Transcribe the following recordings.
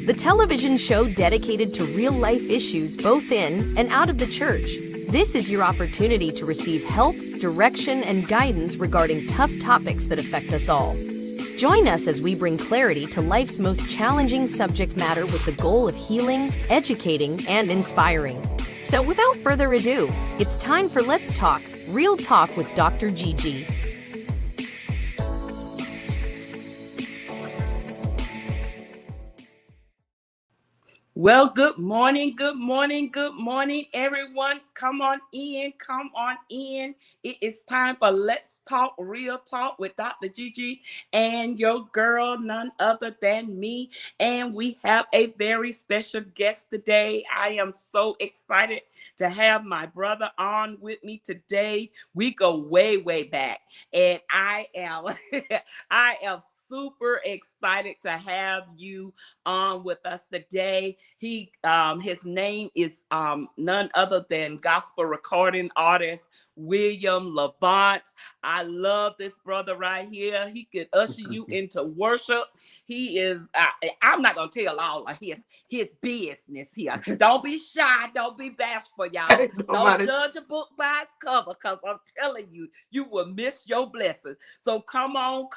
the television show dedicated to real-life issues both in and out of the church. This is your opportunity to receive help, direction, and guidance regarding tough topics that affect us all. Join us as we bring clarity to life's most challenging subject matter with the goal of healing, educating, and inspiring. So without further ado, it's time for Let's Talk, Real Talk with Dr. GG. Well, good morning, everyone. Come on in. It is time for Let's Talk Real Talk with Dr. GG and your girl, none other than me. And we have a very special guest today. I am so excited to have my brother on with me today. We go way, way back, and I am, I am super excited to have you on with us today. His name is none other than gospel recording artist William LaVant. I love this brother right here. He could usher you into worship. He is, I'm not going to tell all of his business here. Don't be shy. Don't be bashful, y'all. Don't judge a book by its cover, because I'm telling you, you will miss your blessings. So come on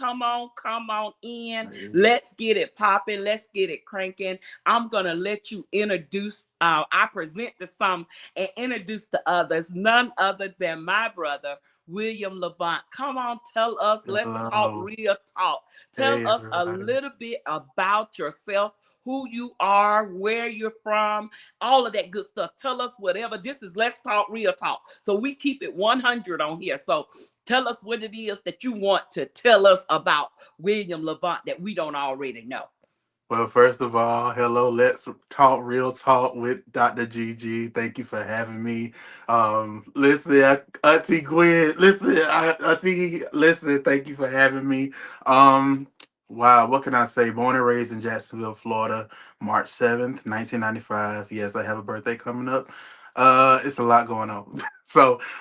in. Let's get it popping. Let's get it cranking. I'm going to let you introduce, I present to some and introduce to others, none other than my brother, William LaVant. Come on, tell us, let's talk real talk. Tell us a little bit about yourself, who you are, where you're from, all of that good stuff. Tell us whatever. This is Let's Talk Real Talk. So we keep it 100 on here. So tell us what it is that you want to tell us about William LaVant that we don't already know. Well, first of all, hello, Let's Talk Real Talk with Dr. GG. Thank you for having me. Listen, Auntie Gwen, listen, thank you for having me. Wow, what can I say? Born and raised in Jacksonville, Florida, March 7th, 1995. Yes, I have a birthday coming up. It's a lot going on.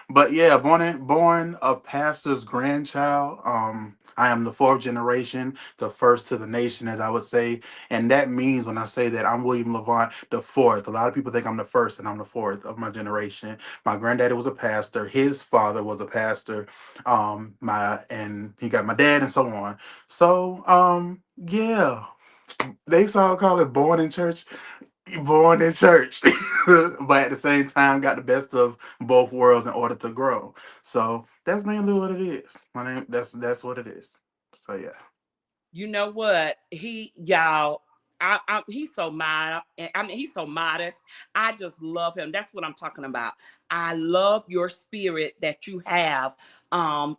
But yeah, born a pastor's grandchild. I am the fourth generation, the first to the nation, as I would say. And that means when I say that I'm William LaVant, the fourth. A lot of people think I'm the first and I'm the fourth of my generation. My granddaddy was a pastor. His father was a pastor. And he got my dad and so on. So, yeah, they all call it born in church. Born in church, but at the same time, got the best of both worlds in order to grow. So that's mainly what it is. My name. That's what it is. So yeah. You know what? He's so mild. I mean, he's so modest. I just love him. That's what I'm talking about. I love your spirit that you have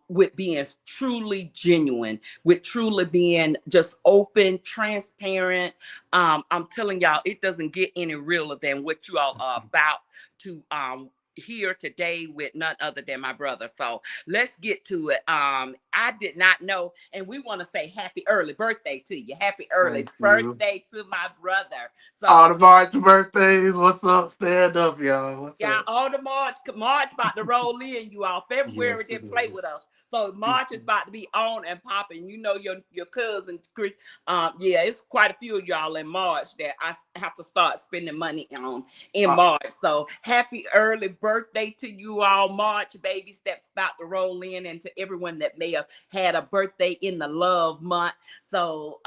with being truly genuine, with truly being just open, transparent. I'm telling y'all, it doesn't get any realer than what you all are about to here today with none other than my brother. So let's get to it. I did not know, and we want to say happy early birthday to you. Happy early birthday to my brother. So all the March birthdays, what's up? Stand up, y'all. What's up? All the March about to roll in, you all. February Yes, didn't play with us. So March is about to be on and popping. You know, your cousin Chris. Yeah, it's quite a few of y'all in March that I have to start spending money on in March. So happy early birthday to you all, March baby steps about to roll in, and to everyone that may have had a birthday in the love month. So,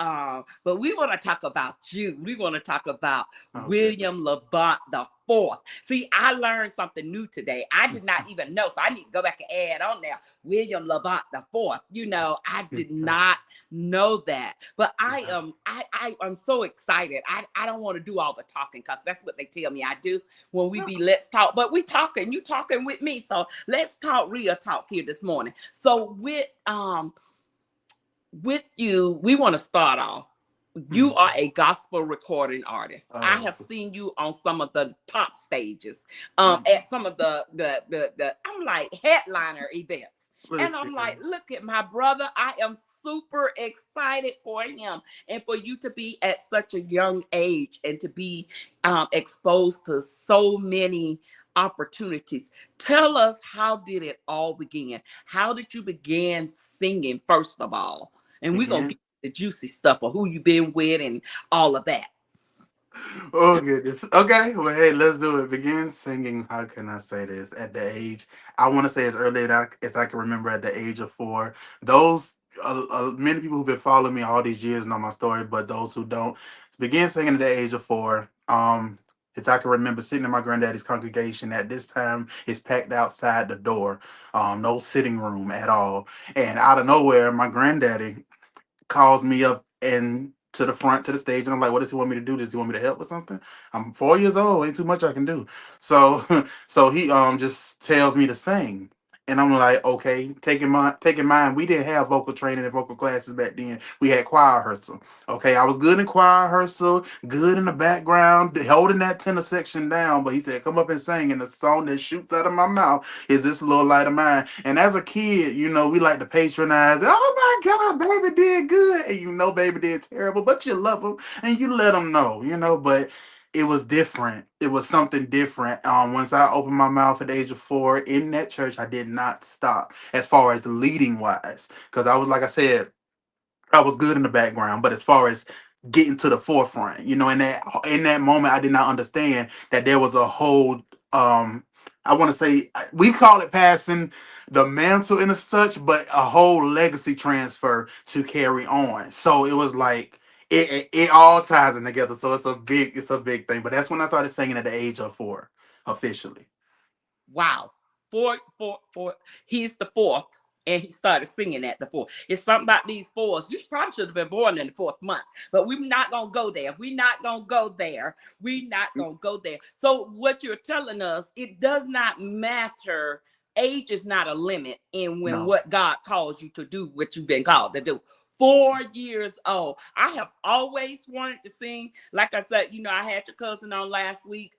but we want to talk about you. We want to talk about William LaVant the fourth. See, I learned something new today. I did not even know, so I need to go back and add on there. William LaVant the fourth. You know, I did not know that, but I'm so excited. I don't want to do all the talking, because that's what they tell me I do when we be Let's Talk. But you talking with me, so let's talk real talk here this morning. So with you, we want to start off. You are a gospel recording artist. I have seen you on some of the top stages, at some of the I'm like headliner events. And I'm like, look at my brother. I am super excited for him and for you to be at such a young age and to be exposed to so many opportunities. Tell us, how did it all begin? How did you begin singing, first of all? And we're going to get the juicy stuff of who you've been with and all of that. Oh goodness. Okay. Well, hey, let's do it. Begin singing. How can I say this? At the age, I want to say as early as I can remember. At the age of 4, those many people who've been following me all these years know my story, but those who don't, begin singing at the age of 4. As I can remember sitting in my granddaddy's congregation. At this time, it's packed outside the door. No sitting room at all. And out of nowhere, my granddaddy calls me up and to the front to the stage, and I'm like, what does he want me to do? Does he want me to help with something? I'm 4 years old, ain't too much I can do. So so he just tells me to sing. And I'm like, okay, taking mine. We didn't have vocal training and vocal classes back then. We had choir rehearsal. Okay, I was good in choir rehearsal, good in the background, holding that tenor section down. But he said, come up and sing. And the song that shoots out of my mouth is This Little Light of Mine. And as a kid, we like to patronize. Oh my God, baby did good. And baby did terrible, but you love him and you let him know. But it was different. It was something different. Once I opened my mouth at the age of 4 in that church, I did not stop as far as the leading wise. Because I was, like I said, I was good in the background, but as far as getting to the forefront, in that moment, I did not understand that there was a whole I want to say we call it passing the mantle and such, but a whole legacy transfer to carry on. So it was like it all ties in together. So it's a big thing. But that's when I started singing at the age of 4 officially. Wow. Four. He's the fourth, and he started singing at the fourth. It's something about these fours. You probably should have been born in the 4th month, but we're not gonna go there. We're not gonna go there. We're not gonna go there. So what you're telling us, it does not matter. Age is not a limit in when No. what God calls you to do, what you've been called to do. 4 years old. I have always wanted to sing. Like I said, I had your cousin on last week.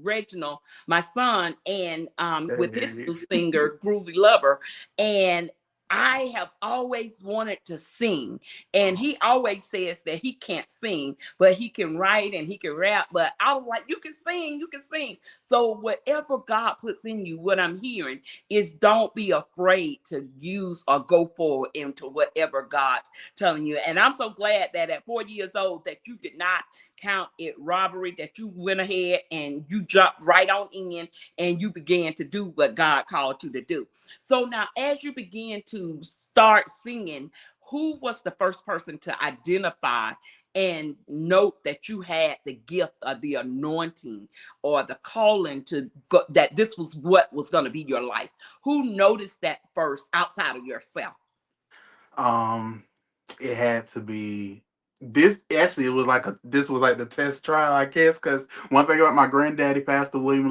Reginald, my son, and with his Hey. new singer, Groovy Lover. And I have always wanted to sing. And he always says that he can't sing, but he can write and he can rap. But I was like, you can sing, you can sing. So whatever God puts in you, what I'm hearing is don't be afraid to use or go forward into whatever God telling you. And I'm so glad that at 4 years old that you did not count it robbery, that you went ahead and you jumped right on in and you began to do what God called you to do. So now as you begin to start singing, who was the first person to identify and note that you had the gift or the anointing or the calling to go, that this was what was going to be your life? Who noticed that first outside of yourself? Um, it had to be this. Actually, this was like the test trial, I guess. Because one thing about my granddaddy, Dr. William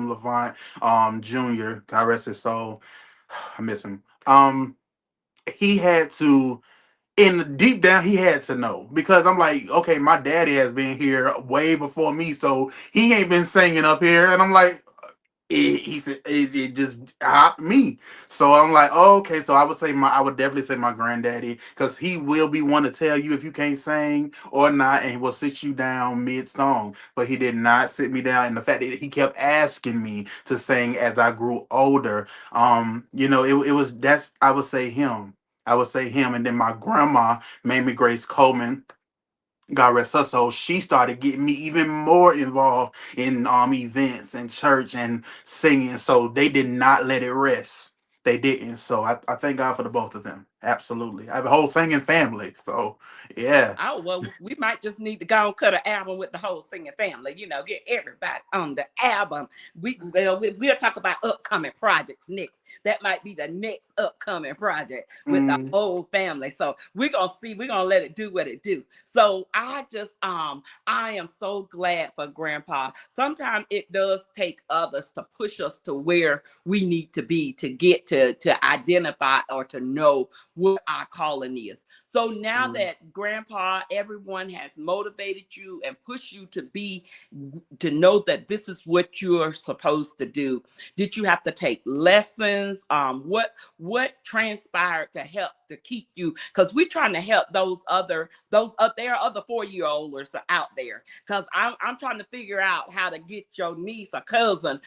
LaVant, Jr. God rest his soul. I miss him. He had to. In deep down, he had to know because I'm like, okay, my daddy has been here way before me, so he ain't been singing up here, and I'm like, he said it just hopped me. So I'm like, oh, okay. So I would definitely say my granddaddy because he will be one to tell you if you can't sing or not, and he will sit you down mid song. But he did not sit me down, and the fact that he kept asking me to sing as I grew older, it was that's I would say him. I would say him, and then my grandma, Mamie Grace Coleman, God rest her soul, she started getting me even more involved in events and church and singing. So they did not let it rest. They didn't. So I thank God for the both of them. Absolutely. I have a whole singing family. So yeah. Oh, well, we might just need to go and cut an album with the whole singing family, get everybody on the album. We'll talk about upcoming projects next. That might be the next upcoming project with the Mm, whole family. So we're gonna let it do what it do. So I am so glad for Grandpa. Sometimes it does take others to push us to where we need to be to get to identify or to know what our calling is. So now mm. that Grandpa, everyone has motivated you and pushed you to know that this is what you're supposed to do. Did you have to take lessons? What transpired to help to keep you? Because we're trying to help there are other 4-year-olds out there. Because I'm trying to figure out how to get your niece or cousin.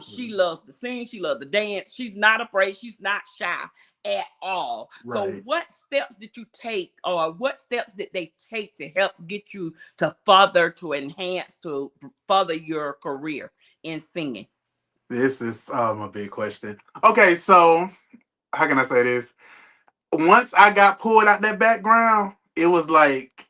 She loves to sing, she loves to dance, she's not afraid, she's not shy at all. So Right. what steps did you take, or what steps did they take to help get you to further, to enhance, to further your career in singing? This is a big question. Okay, so how can I say this? Once I got pulled out that background, it was like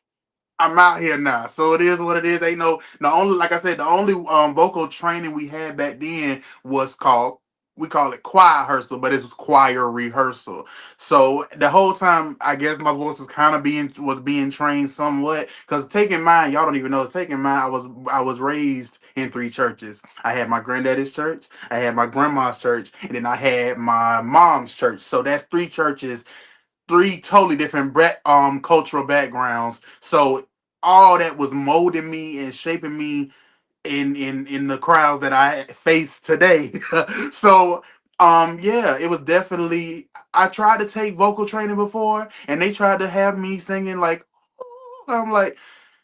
I'm out here now. So it is what it is. Ain't no the only like I said, the only vocal training we had back then was called we call it choir rehearsal, but it's choir rehearsal. So the whole time I guess my voice was kind of being trained somewhat. Cause taking mine, y'all don't even know, taking mine, I was raised in three churches. I had my granddaddy's church, I had my grandma's church, and then I had my mom's church. So that's three churches, three totally different cultural backgrounds. So all that was molding me and shaping me in the crowds that I face today. So yeah, it was definitely, I tried to take vocal training before and they tried to have me singing like, "Ooh," I'm like,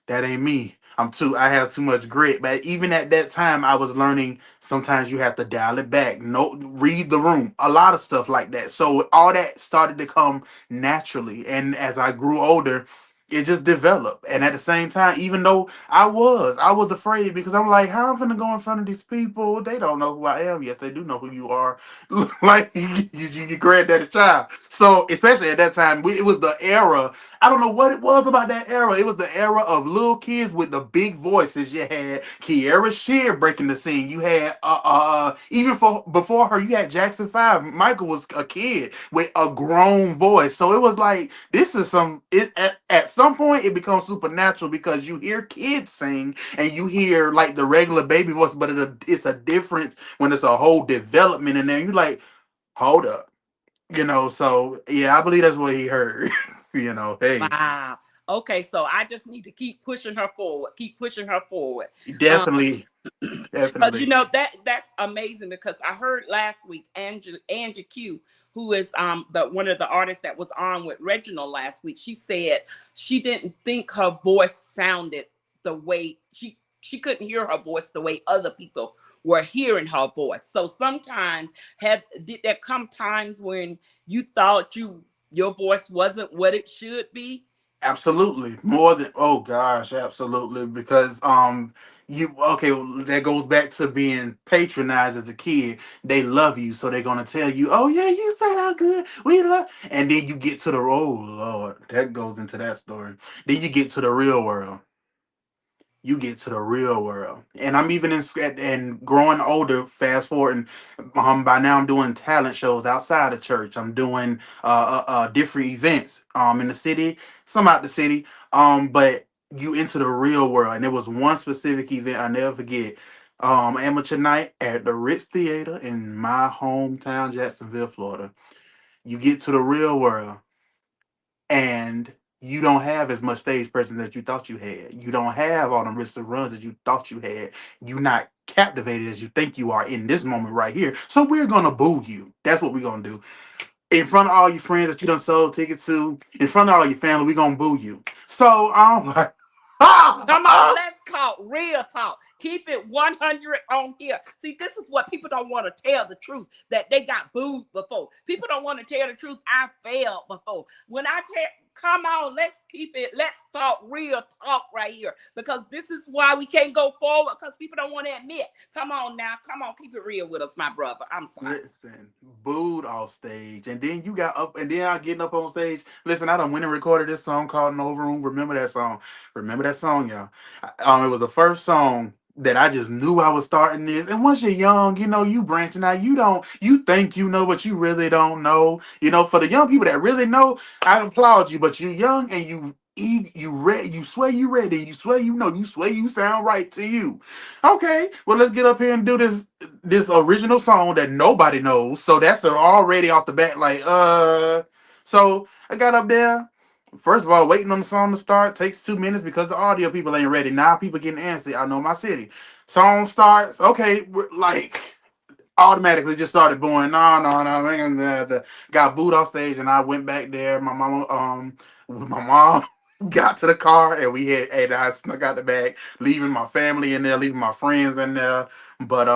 that ain't me. I have too much grit. But even at that time, I was learning sometimes you have to dial it back. No, read the room. A lot of stuff like that. So all that started to come naturally. And as I grew older, it just developed. And at the same time, even though I was afraid because I'm like, how I'm gonna go in front of these people? They don't know who I am. Yes, they do know who you are. Like you granddaddy's child. So especially at that time, it was the era. I don't know what it was about that era. It was the era of little kids with the big voices. You had Kiara Shear breaking the scene. You had even for before her, you had Jackson 5. Michael was a kid with a grown voice. So it was like this is at some point it becomes supernatural because you hear kids sing and you hear like the regular baby voice, but it's a difference when it's a whole development in there. You like, hold up. So yeah, I believe that's what he heard. Hey, Wow. Okay, so I just need to keep pushing her forward. Keep pushing her forward. Um, definitely, because definitely, that's amazing, because I heard last week Angie Q, who is the one of the artists that was on with Reginald last week. She said she didn't think her voice sounded the way she couldn't hear her voice the way other people were hearing her voice. So sometimes did there come times when you thought your voice wasn't what it should be? absolutely more than, oh gosh, absolutely, because you okay, well, that goes back to being patronized as a kid. They love you, so they're gonna tell you, oh yeah, you sound good, we love, and then you get to the, oh Lord, that goes into that story. Then you get to the real world. And I'm even and growing older, fast forward, and by now I'm doing talent shows outside of church. I'm doing different events in the city, some out the city, but you into the real world. And there was one specific event I never forget, amateur night at the Ritz Theater in my hometown, Jacksonville, Florida. You get to the real world and you don't have as much stage presence as you thought you had. You don't have all the risks and runs that you thought you had. You're not captivated as you think you are in this moment right here. So we're gonna boo you. That's what we're gonna do. In front of all your friends that you done sold tickets to, in front of all your family, we're gonna boo you. So I'm like, Come on, let's talk real talk. Keep it 100 on here. See, this is what people don't want to tell the truth, that they got booed before. People don't want to tell the truth. I failed before. When I tell, come on, let's keep it. Let's talk real talk right here, because this is why we can't go forward, because people don't want to admit. Come on now. Come on, keep it real with us, my brother. I'm sorry. listen, booed off stage, and then you got up, and then I getting up on stage. Listen, I done went and recorded this song called "No Room." Remember that song? Remember that song, y'all? It was the first song that I just knew I was starting this. And once you're young, you branching out. You think you know, but you really don't know. For the young people that really know, I applaud you. But you're young and you ready, you swear you ready, you swear you swear you sound right to you. Okay, well let's get up here and do this original song that nobody knows. So that's already off the bat like so I got up there. First of all, waiting on the song to start takes 2 minutes because the audio people ain't ready. Now people getting antsy. I know my city. Song starts. Okay, like automatically just started booing. No, man. Got booed off stage, and I went back there. My mama, with my mom. got to the car and and I snuck out the bag, leaving my family in there, leaving my friends in there. But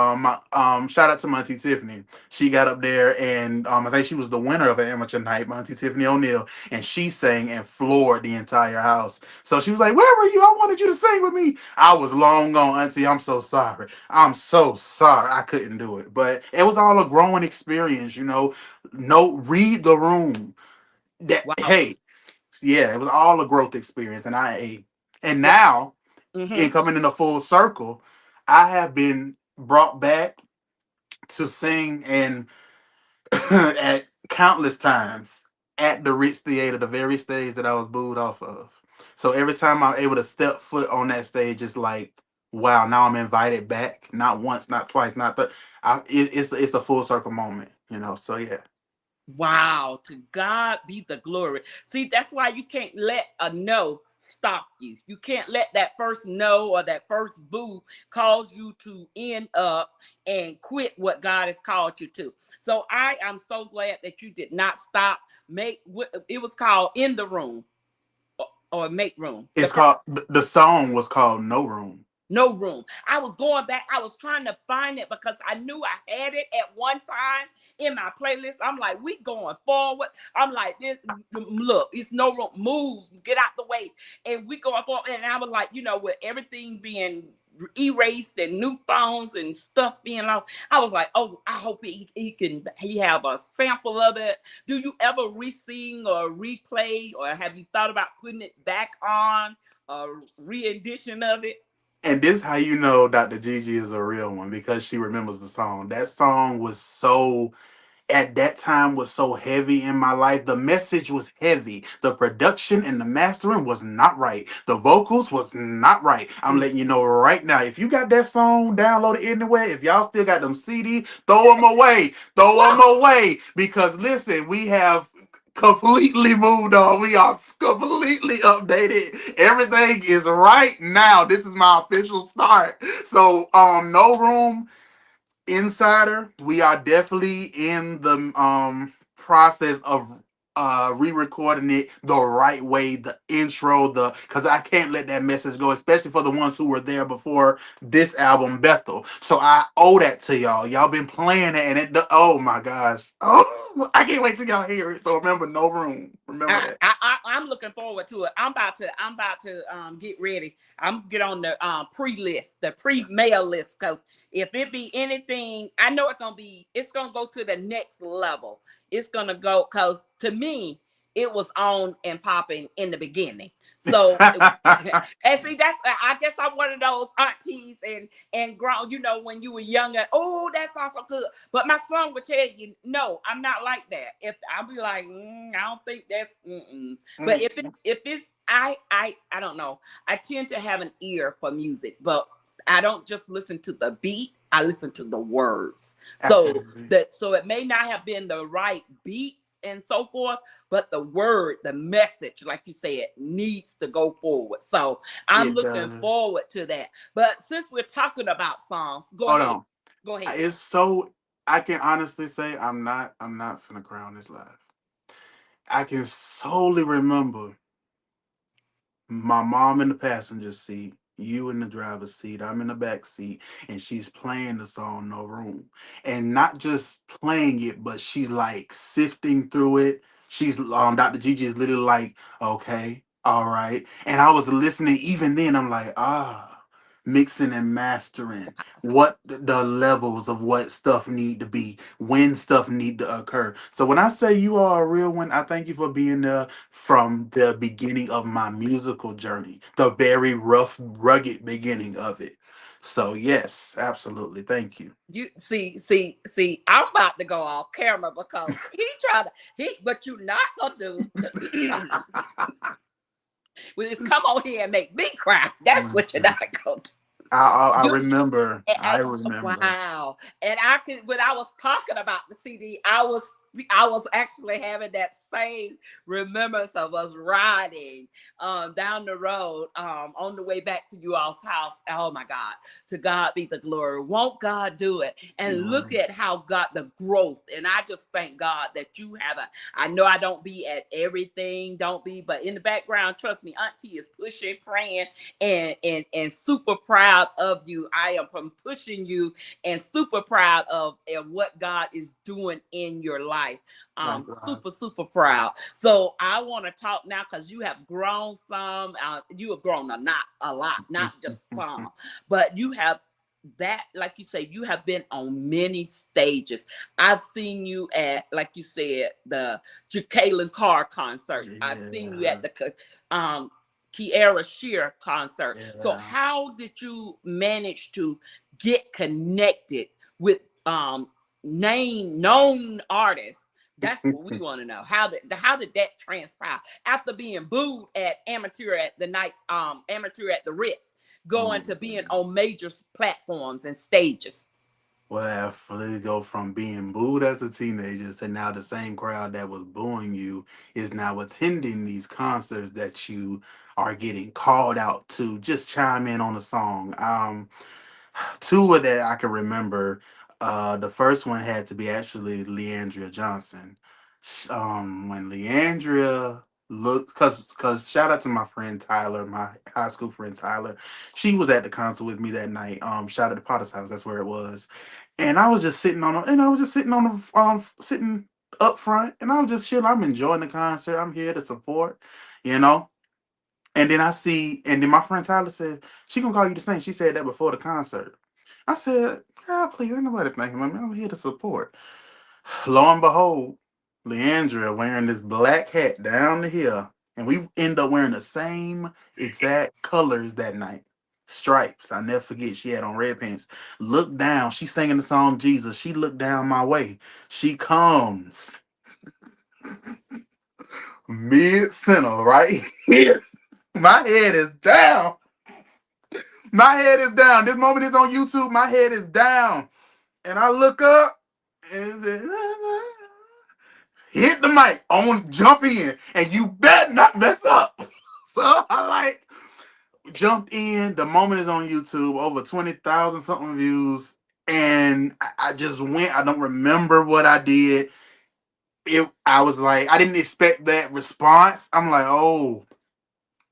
shout out to my auntie Tiffany. She got up there and I think she was the winner of an amateur night, my auntie Tiffany O'Neill, and she sang and floored the entire house. So she was like, "Where were you? I wanted you to sing with me." I was long gone, auntie. I'm so sorry. I'm so sorry. I couldn't do it, but it was all a growing experience, you know. No, read the room. That Wow. hey, yeah, it was all a growth experience, and I ate. And Well, now, mm-hmm. in coming in a full circle, I have been brought back to sing and at countless times at the Ritz Theater, the very stage that I was booed off of. So every time I'm able to step foot on that stage, it's like, wow, now I'm invited back. Not once, not twice, not it's a full circle moment, you know. So yeah. Wow, to God be the glory. See, that's why you can't let a no stop you. You can't let that first no or that first boo cause you to end up and quit what God has called you to. So I am so glad that you did not stop. Make it was called In the Room or Make Room. It's called the song was called No Room. No Room. I was going back. I was trying to find it because I knew I had it at one time in my playlist. I'm like, we going forward. I'm like, look, it's No Room. Move, get out the way. And we going forward. And I was like, you know, with everything being erased and new phones and stuff being lost, I was like, oh, I hope he have a sample of it. Do you ever re-sing or replay, or have you thought about putting it back on a re-edition of it? And this how you know Dr. Gigi is a real one because she remembers the song. That song was so at that time was so heavy in my life. The message was heavy. The production and the mastering was not right. The vocals was not right. I'm letting you know right now. If you got that song downloaded anywhere, if y'all still got them CD, throw them away. Throw them away. Because listen, we have completely moved on. We are completely updated. Everything is right now. This is my official start. So no room insider, we are definitely in the process of re-recording it the right way, the intro, the because I can't let that message go, especially for the ones who were there before this album Bethel. So I owe that to y'all. Y'all been playing it and oh my gosh. Oh, I can't wait till y'all hear it. So remember, no room. Remember that. I'm looking forward to it. I'm about to get ready. I'm get on the pre-list, the pre-mail list, because if it be anything, I know it's gonna go to the next level. It's gonna go because to me, it was on and popping in the beginning. So and see that's I guess I'm one of those aunties and grown, you know, when you were younger, oh, that's also good. But my son would tell you, no, I'm not like that. If I'll be like, I don't think that's but if it's I don't know. I tend to have an ear for music, but I don't just listen to the beat, I listen to the words. So Absolutely. so it may not have been the right beats and so forth, but the word, the message, like you said, needs to go forward. So I'm It looking does. forward to that. But since we're talking about songs, go Hold ahead. on. Go ahead. It's so I can honestly say I'm not finna crown this live. I can solely remember my mom in the passenger seat, you in the driver's seat, I'm in the back seat, and she's playing the song No Room. And not just playing it, but she's like sifting through it. She's Dr. Gigi is literally like, okay, all right. And I was listening even then, I'm like, mixing and mastering what the levels of what stuff need to be, when stuff need to occur. So when I say you are a real one, I thank you for being there from the beginning of my musical journey, the very rough, rugged beginning of it. So yes, absolutely. Thank you. You see, I'm about to go off camera because what you not gonna do is come on here and make me cry. That's what you're Listen, not gonna do. I You, remember. I remember. wow. And I could when I was talking about the CD, I was I was actually having that same remembrance of us riding down the road on the way back to you all's house. Oh my God, to God be the glory. Won't God do it? And look at how God, the growth. And I just thank God that you have I know I don't be at everything, don't be, but in the background, trust me, Auntie is pushing, praying, and super proud of you. I am from pushing you and super proud of what God is doing in your life. Likewise. Super proud. So I want to talk now because you have grown some. You have grown not a lot, not just some, but you have that, like you say, you have been on many stages. I've seen you at, like you said, the Jacqueline Carr concert. I've seen you at Yeah. the Kiara Shear concert. So Yeah. how did you manage to get connected with known artists? That's what we want to know. How did that transpire after being booed at amateur at the night, amateur at the Ritz, going to being on major platforms and stages? Well, actually go from being booed as a teenager to now the same crowd that was booing you is now attending these concerts that you are getting called out to just chime in on a song. Two of that I can remember. The first one had to be actually Leandria Johnson. When Leandria looked, cause shout out to my friend Tyler, my high school friend Tyler. She was at the concert with me that night. Shout out to Potter's House, that's where it was. And I was just sitting on, and I was just sitting on the, sitting up front, and I was just chilling. I'm enjoying the concert. I'm here to support, you know. And then I see, and then my friend Tyler said, she gonna call you to sing. She said that before the concert. I said, God, please, ain't nobody thinking about me. I'm here to support. Lo and behold, Leandria wearing this black hat down the hill. And we end up wearing the same exact colors that night. Stripes. I never forget. She had on red pants. Look down. She singing the song Jesus. She looked down my way. She comes mid center right here. My head is down. My head is down. This moment is on YouTube. My head is down. And I look up and hit the mic on jump in. And you better not mess up. So I like jumped in. The moment is on YouTube. Over 20,000 something views. And I just went. I don't remember what I did. I was like, I didn't expect that response. I'm like, oh,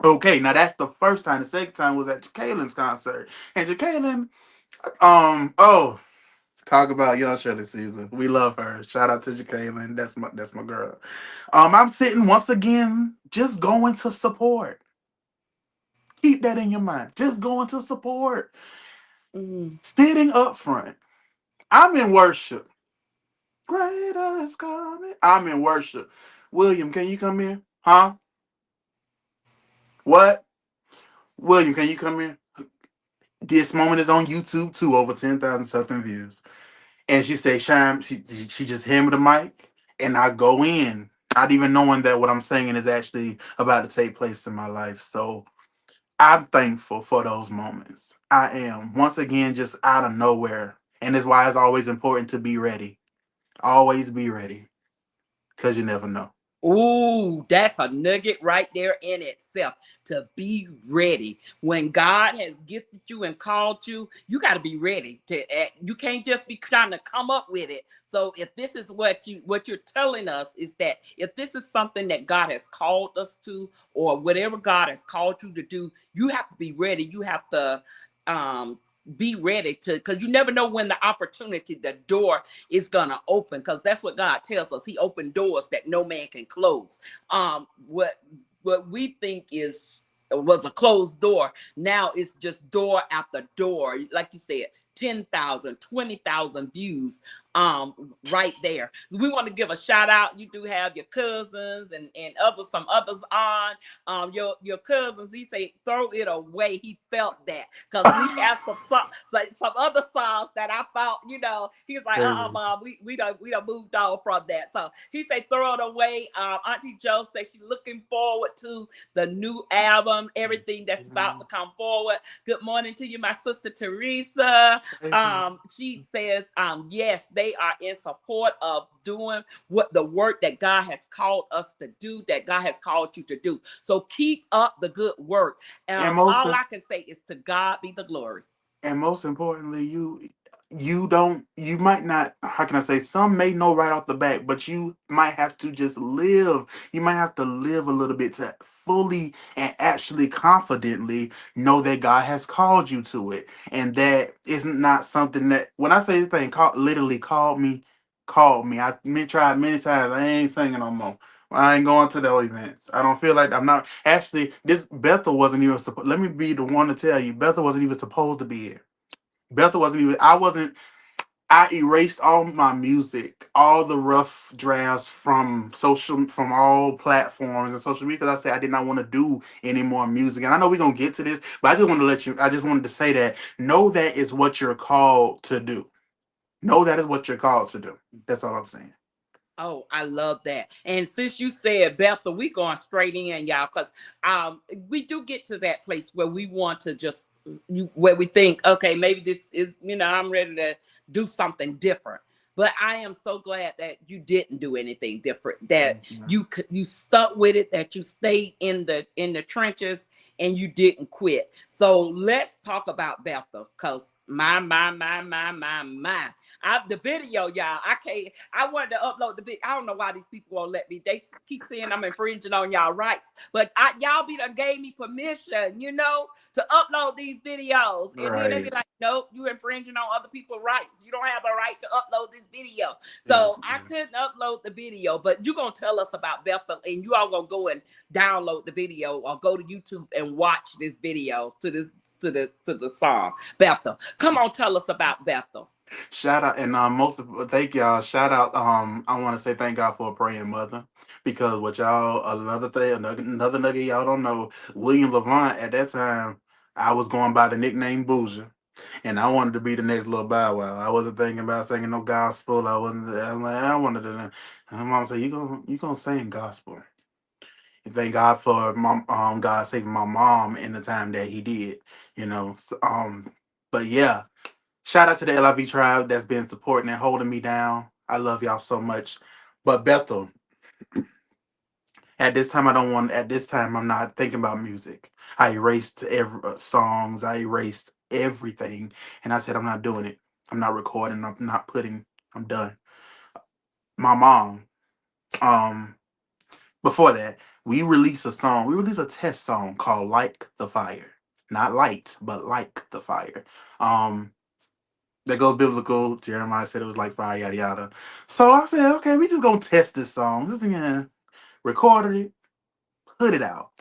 okay. Now that's the first time. The second time was at Jacqueline's concert. And Jacqueline, oh, talk about Young Shirley Caesar. We love her. Shout out to Jacqueline. That's my girl. I'm sitting once again, just going to support. Keep that in your mind. Just going to support. Mm. Sitting up front. I'm in worship. Greater is coming. I'm in worship. William, can you come in? Huh? What? William, can you come in? This moment is on YouTube too, over 10,000 something views. And she say, Shine, she just hand me the mic, and I go in, not even knowing that what I'm saying is actually about to take place in my life. So I'm thankful for those moments. I am. Once again, just out of nowhere. And that's why it's always important to be ready. Always be ready. Because you never know. Ooh, that's a nugget right there in itself. To be ready when God has gifted you and called you, you got to be ready. You can't just be trying to come up with it. So if this is what you're telling us is that if this is something that God has called us to, or whatever God has called you to do, you have to be ready. You have to um be ready to, because you never know when the opportunity, the door is gonna open, because that's what God tells us. He opened doors that no man can close. What we think was a closed door, now it's just door after door. Like you said, 10,000, 20,000 views right there. So we want to give a shout out. You do have your cousins and some others on. Your cousins, he say throw it away. He felt that because we have some other songs that I thought, he was like, mom, we don't moved on from that. So he say throw it away. Auntie Joe says she's looking forward to the new album, everything that's about to come forward. Good morning to you, my sister Teresa. She says, yes, they they are in support of doing what the work that God has called us to do, that God has called you to do. So keep up the good work. And most All I can say is to God be the glory. and most importantly, you might not, how can I say, some may know right off the bat, but you might have to just live. You might have to live a little bit to fully and actually confidently know that God has called you to it. And that is not something that, when I say this thing called, literally called me. Tried many times. I ain't singing no more. I ain't going to those events. I don't feel like I'm not. Actually, this Bethel wasn't even supposed. Let me be the one to tell you, Bethel wasn't even supposed to be here. Bethel wasn't even. I wasn't. I erased all my music, all the rough drafts from all platforms and social media, because I said I did not want to do any more music. And I know we're gonna get to this, but I just want to let you. I just wanted to say that know that is what you're called to do. Know that is what you're called to do. That's all I'm saying. Oh, I love that. And since you said Bethel, we going straight in, y'all, because we do get to that place where we want to just where we think, okay, maybe this is, I'm ready to do something different. But I am so glad that you didn't do anything different, that you stuck with it, that you stayed in the trenches and you didn't quit. So let's talk about Bethel, because my. The video, y'all. I wanted to upload the video. I don't know why these people won't let me. They keep saying I'm infringing on y'all rights. But y'all done gave me permission, to upload these videos. And then they be Right. like, nope, you infringing on other people's rights. You don't have a right to upload this video. Yes. So I couldn't upload the video, but you're gonna tell us about Bethel, and you all gonna go and download the video or go to YouTube and watch this video to the song Bethel. Come on, tell us about Bethel. Shout out and thank y'all. Shout out. I want to say thank God for a praying mother, because what y'all, another thing, another nugget y'all don't know. William LaVant at that time, I was going by the nickname Bougie, and I wanted to be the next little Bow Wow. I wasn't thinking about singing no gospel. I wasn't. I'm like, I wanted to. And my mom said, "You gonna sing gospel?" And thank God for God saving my mom in the time that He did. But yeah. Shout out to the LIV tribe that's been supporting and holding me down. I love y'all so much. But Bethel, at this time, I don't want. At this time, I'm not thinking about music. I erased every songs. I erased everything, and I said I'm not doing it. I'm not recording. I'm not putting. I'm done. My mom. Um. Before that, we released a song. We released a test song called "Like the Fire," not light, but like the fire. Um. That goes biblical. Jeremiah said it was like fire, yada yada. So I said, okay, we just gonna test this song. This thing, recorded it, put it out.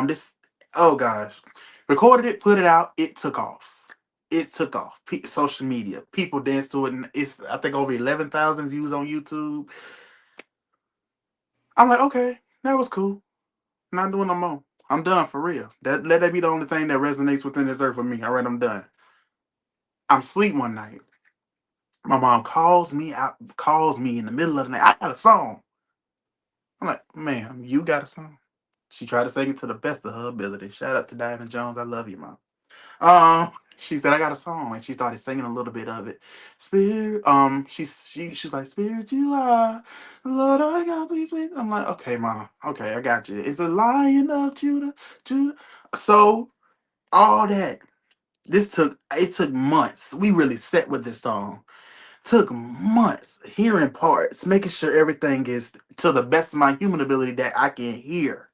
This, oh gosh, recorded it, put it out. It took off. It took off. Social media, people dance to it, and it's I think over 11,000 views on YouTube. I'm like, okay, that was cool. Not doing no more. I'm done for real. Let that be the only thing that resonates within this earth for me. All right, I'm done. I'm asleep one night. My mom calls me in the middle of the night. I got a song. I'm like, ma'am, you got a song? She tried to sing it to the best of her ability. Shout out to Diana Jones. I love you, mom. She said I got a song, and she started singing a little bit of it. Spirit, she's like, Spirit, you are, Lord, I got please, please. I'm like, okay, mom, okay, I got you. It's a Lion of Judah, Judah. So all that. It took months. We really set with this song. Took months hearing parts, making sure everything is to the best of my human ability that I can hear.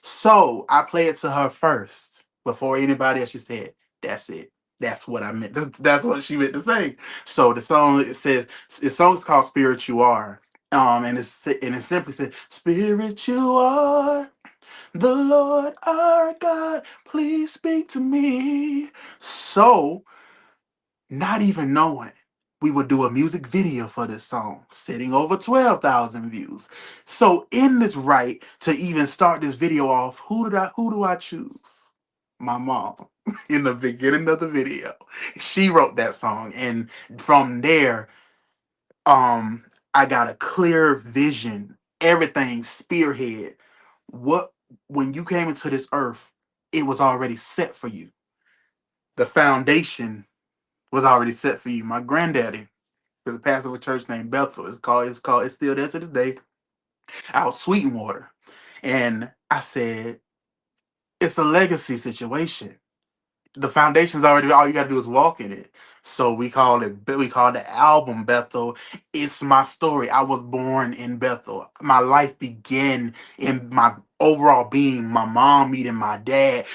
So I play it to her first before anybody else. She said, "That's it. That's what I meant. That's what she meant to say." So the song's called "Spirit You Are." And it simply said, "Spirit you are the Lord our God. Please speak to me." So not even knowing we would do a music video for this song, sitting over 12,000 views. So in this right to even start this video off, who do I choose? My mom. In the beginning of the video. She wrote that song. And from there, um, I got a clear vision, everything spearhead. What When you came into this earth, it was already set for you. The foundation was already set for you. My granddaddy, There's a pastor of a church named Bethel. It's still there to this day, out Sweetwater. And I said, it's a legacy situation. The foundation's already, all you gotta do is walk in it. So we called the album Bethel. It's my story. I was born in Bethel. My life began in my overall being, my mom meeting my dad.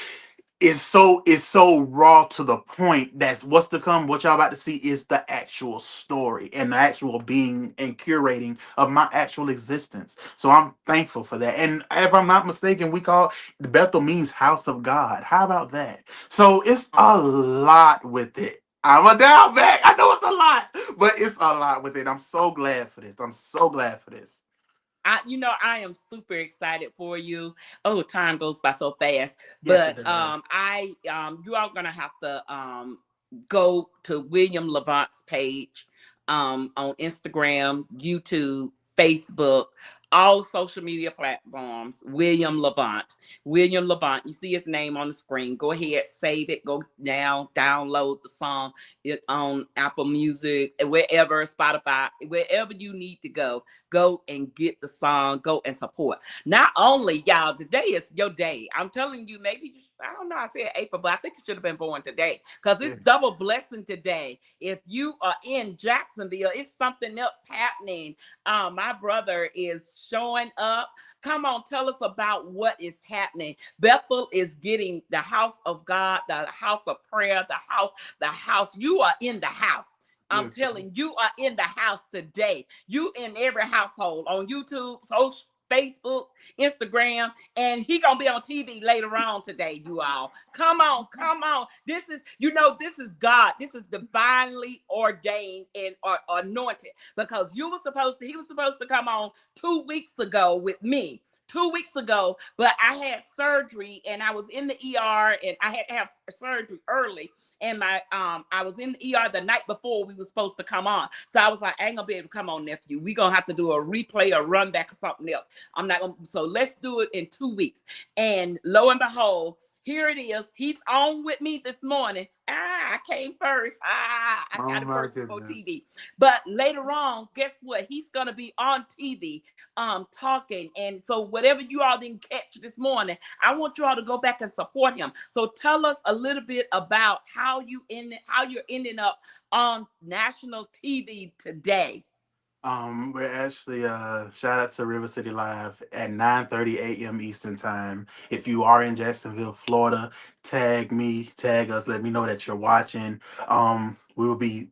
It's so raw to the point. That's what's to come. What y'all about to see is the actual story and the actual being and curating of my actual existence. So I'm thankful for that. And if I'm not mistaken, we call the Bethel means house of God. How about that? So it's a lot with it. I'm a down back. I know it's a lot, but it's a lot with it. I'm so glad for this. I'm so glad for this. I am super excited for you. Oh, time goes by so fast. Yes, it But does. you are gonna have to go to William LaVant's page on Instagram, YouTube, Facebook, all social media platforms. William LaVant. William LaVant. You see his name on the screen. Go ahead, save it. Go now, download the song. It on Apple Music, wherever, Spotify, wherever you need to go. Go and get the song. Go and support. Not only y'all, today is your day. I'm telling you, maybe I don't know. I said April, but I think it should have been born today because Yeah. it's double blessing today. If you are in Jacksonville, it's something else happening. My brother is showing up. Come on, tell us about what is happening. Bethel is getting the house of God, the house of prayer, the house. You are in the house. I'm Listen. telling you are in the house today. You in every household on YouTube, social, Facebook, Instagram, and he gonna be on TV later on today. You all, come on, come on. This is God. This is divinely ordained and anointed because he was supposed to come on 2 weeks ago with me. 2 weeks ago, but I had surgery and I was in the ER and I had to have surgery early. And I was in the ER the night before we were supposed to come on. So I was like, I ain't gonna be able to come on, nephew. We gonna have to do a replay or run back or something else. I'm not gonna, so let's do it in 2 weeks. And lo and behold, here it is. He's on with me this morning. I came first. I Oh got it my first before goodness. TV. But later on, guess what? He's gonna be on TV talking. And so whatever you all didn't catch this morning, I want you all to go back and support him. So tell us a little bit about how you're ending up on national TV today. We're actually shout out to River City Live at 9:30 a.m. Eastern time. If you are in Jacksonville, Florida, tag me, tag us, let me know that you're watching. We will be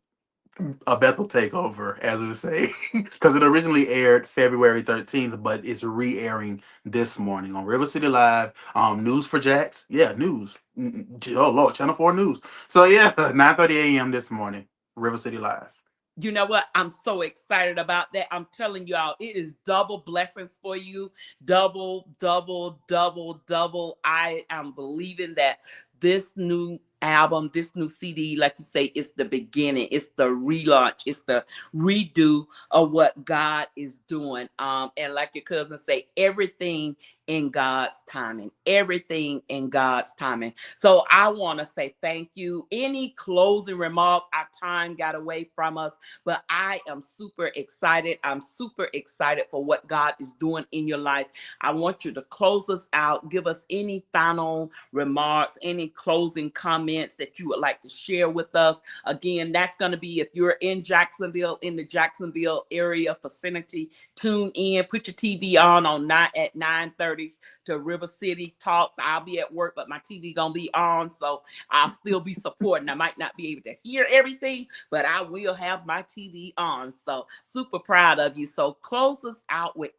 a Bethel takeover, as we would say, because it originally aired February 13th, but it's re-airing this morning on River City Live. News for Jacks, yeah, news. Oh Lord, Channel 4 News. So yeah, 9:30 a.m. this morning, River City Live. You know what? I'm so excited about that. I'm telling y'all, it is double blessings for you. Double, double, double, double. I am believing that this new album, this new CD, like you say, it's the beginning. It's the relaunch. It's the redo of what God is doing. And like your cousin say, everything in God's timing. Everything in God's timing. So I want to say thank you. Any closing remarks? Our time got away from us. But I am super excited. I'm super excited for what God is doing in your life. I want you to close us out. Give us any final remarks, any closing comments that you would like to share with us. Again, that's going to be if you're in Jacksonville, in the Jacksonville area vicinity, tune in, put your TV on 9:30 to River City Talks. I'll be at work, but my TV going to be on, so I'll still be supporting. I might not be able to hear everything, but I will have my TV on. So super proud of you. So close us out with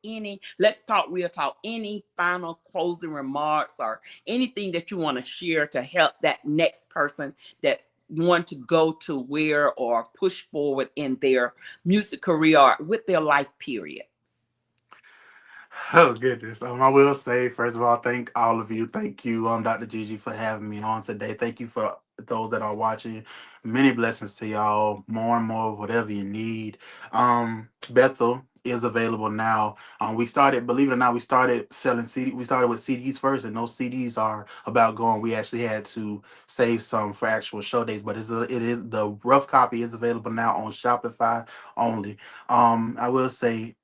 let's talk real talk, any final closing remarks or anything that you want to share to help that next person that's want to go to where or push forward in their music career or with their life period. Oh goodness. I will say first of all, thank all of you. Thank you, Dr. Gigi, for having me on today. Thank you for those that are watching. Many blessings to y'all. More and more of whatever you need. Bethel is available now. We started, believe it or not, we started selling CD. We started with CDs first, and those CDs are about going. We actually had to save some for actual show days, but it is the rough copy is available now on Shopify only. I will say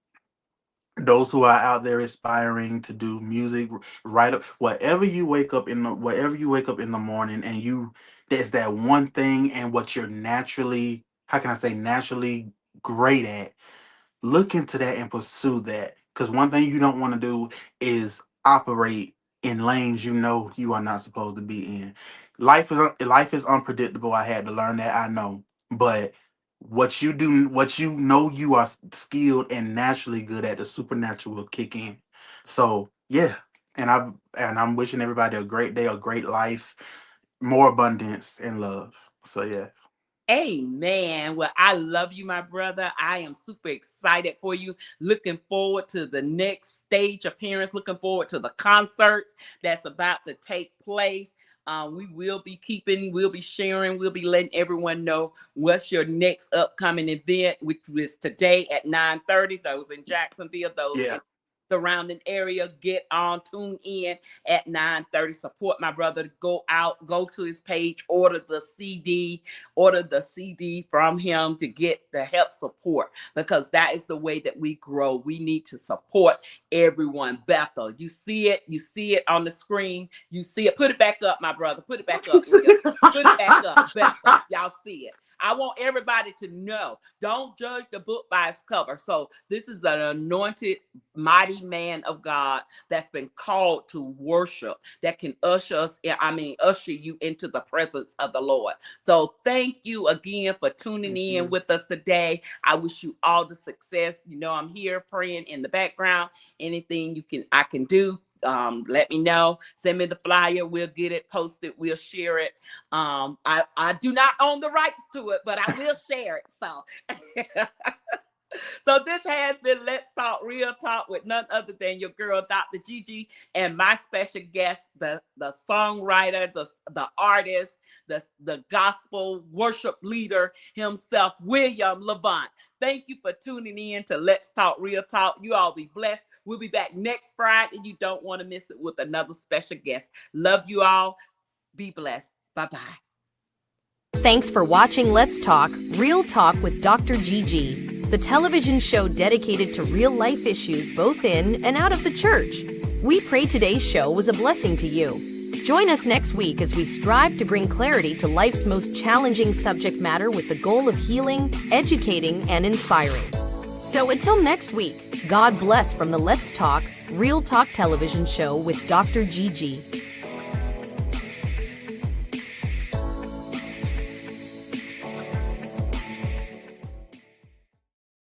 those who are out there aspiring to do music, write up whatever you wake up in the morning, and you there's that one thing and what you're naturally, how can I say, naturally great at. Look into that and pursue that, because one thing you don't want to do is operate in lanes you know you are not supposed to be in. Life is unpredictable. I had to learn that, I know. But what you know you are skilled and naturally good at, the supernatural will kick in. So yeah, I'm wishing everybody a great day, a great life, more abundance and love. So yeah. Amen. Well, I love you, my brother. I am super excited for you. Looking forward to the next stage appearance. Looking forward to the concerts that's about to take place. We'll be sharing, we'll be letting everyone know what's your next upcoming event, which was today at 9:30. Those in Jacksonville, those Yeah. in surrounding area, tune in at 9:30. Support my brother. Go to his page, order the CD from him to get the help support, because that is the way that we grow. We need to support everyone. Bethel, you see it on the screen. You see it. Put it back up, my brother. Put it back up. Put it back up, Bethel. Y'all see it. I want everybody to know, don't judge the book by its cover. So this is an anointed, mighty man of God that's been called to worship, that can usher you into the presence of the Lord. So thank you again for tuning in with us today. I wish you all the success. You know, I'm here praying in the background. Anything I can do, let me know. Send me the flyer. We'll get it posted. We'll share it. I do not own the rights to it, but I will share it. So so this has been Let's Talk Real Talk with none other than your girl, Dr. GG, and my special guest, the songwriter, the artist, the gospel worship leader himself, William LaVant. Thank you for tuning in to Let's Talk Real Talk. You all be blessed. We'll be back next Friday. You don't want to miss it with another special guest. Love you all. Be blessed. Bye-bye. Thanks for watching Let's Talk Real Talk with Dr. GG, the television show dedicated to real-life issues both in and out of the church. We pray today's show was a blessing to you. Join us next week as we strive to bring clarity to life's most challenging subject matter with the goal of healing, educating, and inspiring. So until next week, God bless from the Let's Talk Real Talk television show with Dr. GG.